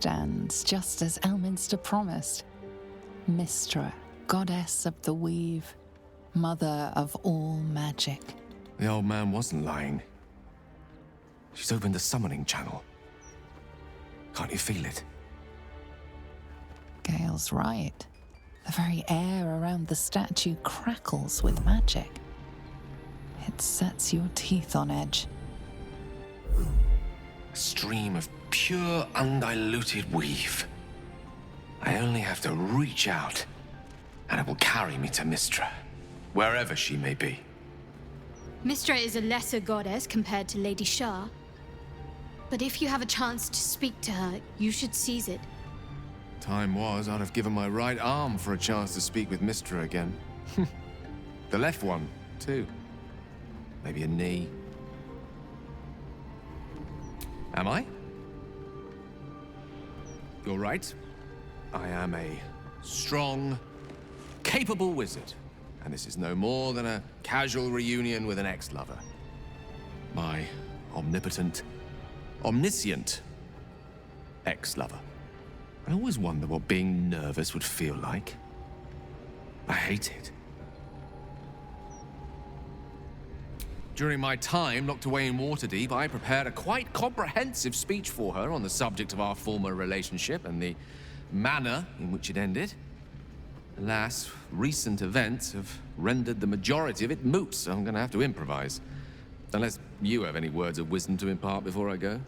stands just as Elminster promised. Mystra, goddess of the weave, mother of all magic. The old man wasn't lying. She's opened the summoning channel. Can't you feel it? Gale's right. The very air around the statue crackles with magic. It sets your teeth on edge. A stream of pure, undiluted weave. I only have to reach out, and it will carry me to Mystra, wherever she may be. Mystra is a lesser goddess compared to Lady Shah. But if you have a chance to speak to her, you should seize it. Time was, I'd have given my right arm for a chance to speak with Mystra again. The left one, too. Maybe a knee. Am I? You're right. I am a strong, capable wizard. And this is no more than a casual reunion with an ex-lover. My omnipotent, omniscient ex-lover. I always wonder what being nervous would feel like. I hate it. During my time locked away in Waterdeep, I prepared a quite comprehensive speech for her on the subject of our former relationship and the manner in which it ended. Alas, recent events have rendered the majority of it moot, so I'm going to have to improvise. Unless you have any words of wisdom to impart before I go.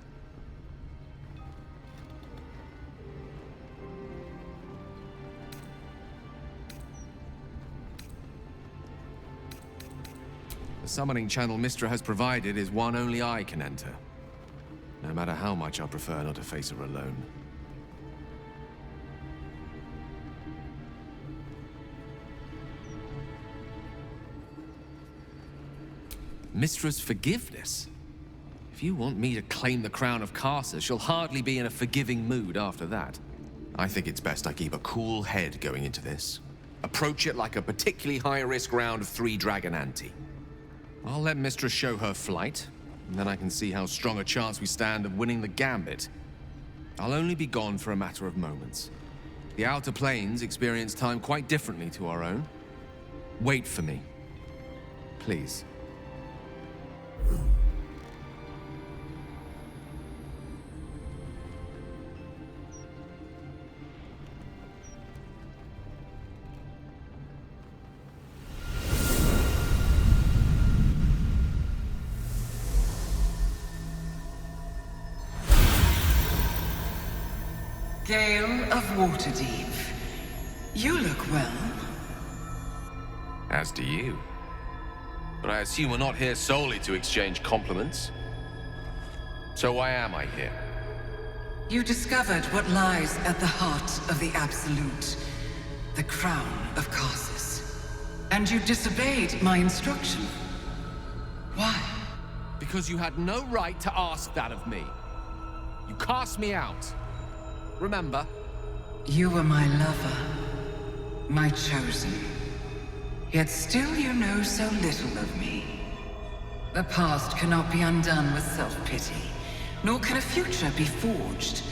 The summoning channel Mystra has provided is one only I can enter. No matter how much I prefer not to face her alone. Mystra's forgiveness? If you want me to claim the crown of Karsus, she'll hardly be in a forgiving mood after that. I think it's best I keep a cool head going into this. Approach it like a particularly high-risk round of 3 Dragon Ante. I'll let Mystra show her flight, and then I can see how strong a chance we stand of winning the gambit. I'll only be gone for a matter of moments. The Outer Planes experience time quite differently to our own. Wait for me. Please. Gale of Waterdeep. You look well. As do you. But I assume we're not here solely to exchange compliments. So why am I here? You discovered what lies at the heart of the Absolute, the crown of Karsus. And you disobeyed my instruction. Why? Because you had no right to ask that of me. You cast me out. Remember? You were my lover, my chosen. Yet still you know so little of me. The past cannot be undone with self-pity, nor can a future be forged.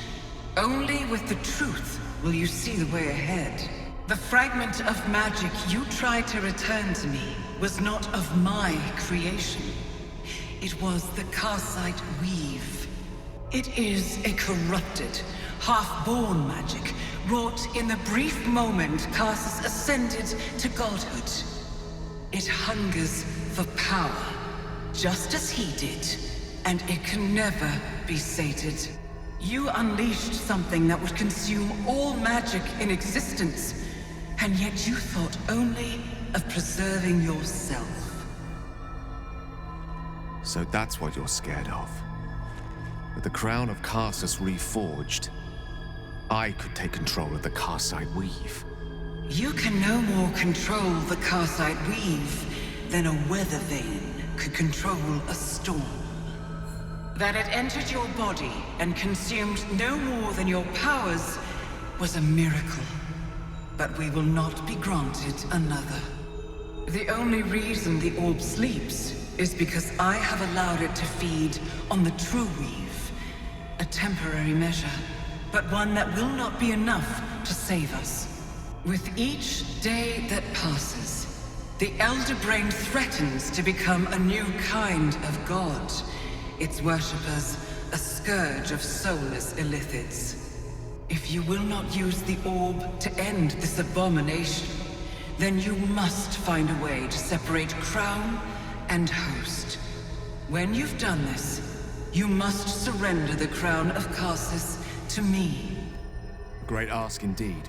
Only with the truth will you see the way ahead. The fragment of magic you tried to return to me was not of my creation. It was the Karsite weave. It is a corrupted, half-born magic, wrought in the brief moment Karsus ascended to godhood. It hungers for power, just as he did, and it can never be sated. You unleashed something that would consume all magic in existence, and yet you thought only of preserving yourself. So that's what you're scared of. With the crown of Karsus reforged, I could take control of the Karsite weave. You can no more control the Karsite weave than a weather vane could control a storm. That it entered your body and consumed no more than your powers was a miracle. But we will not be granted another. The only reason the orb sleeps is because I have allowed it to feed on the true weave, a temporary measure. but one that will not be enough to save us. With each day that passes, the Elder Brain threatens to become a new kind of god, its worshippers a scourge of soulless illithids. If you will not use the orb to end this abomination, then you must find a way to separate crown and host. When you've done this, you must surrender the crown of Karsus to me. A great ask indeed.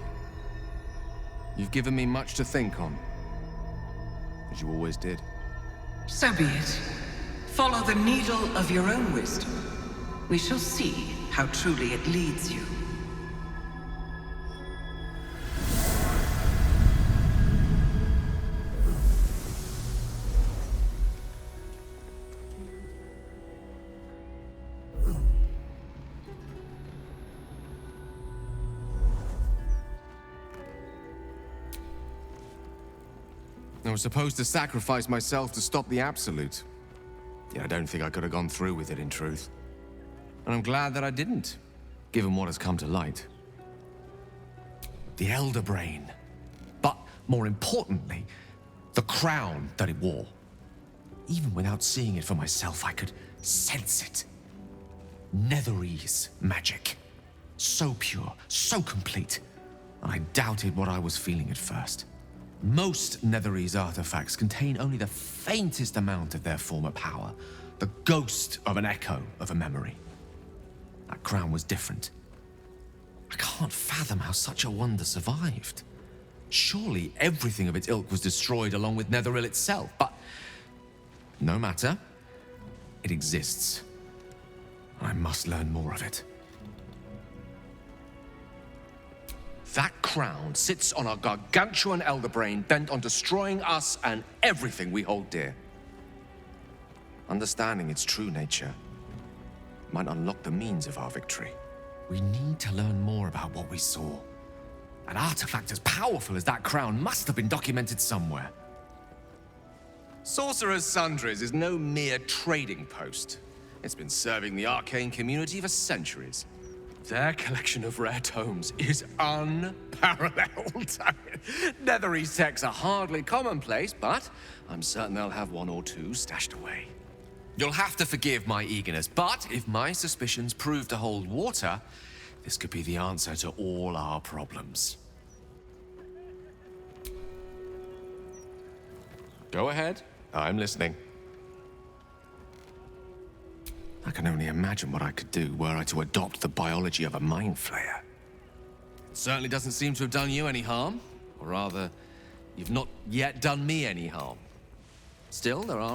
You've given me much to think on, as you always did. So be it. Follow the needle of your own wisdom. We shall see how truly it leads you. I was supposed to sacrifice myself to stop the Absolute. Yet I don't think I could have gone through with it, in truth. And I'm glad that I didn't, given what has come to light. The Elder Brain. But more importantly, the crown that it wore. Even without seeing it for myself, I could sense it. Netherese magic. So pure, so complete. And I doubted what I was feeling at first. Most Netherese artifacts contain only the faintest amount of their former power, the ghost of an echo of a memory. That crown was different. I can't fathom how such a wonder survived. Surely everything of its ilk was destroyed along with Netheril itself, but no matter. It exists. I must learn more of it. That crown sits on a gargantuan Elder Brain bent on destroying us and everything we hold dear. Understanding its true nature might unlock the means of our victory. We need to learn more about what we saw. An artifact as powerful as that crown must have been documented somewhere. Sorcerer's Sundries is no mere trading post. It's been serving the arcane community for centuries. Their collection of rare tomes is unparalleled. Netherese texts are hardly commonplace, but I'm certain they'll have one or two stashed away. You'll have to forgive my eagerness, but if my suspicions prove to hold water, this could be the answer to all our problems. Go ahead. I'm listening. I can only imagine what I could do were I to adopt the biology of a mind flayer. It certainly doesn't seem to have done you any harm. Or rather, you've not yet done me any harm. Still, there are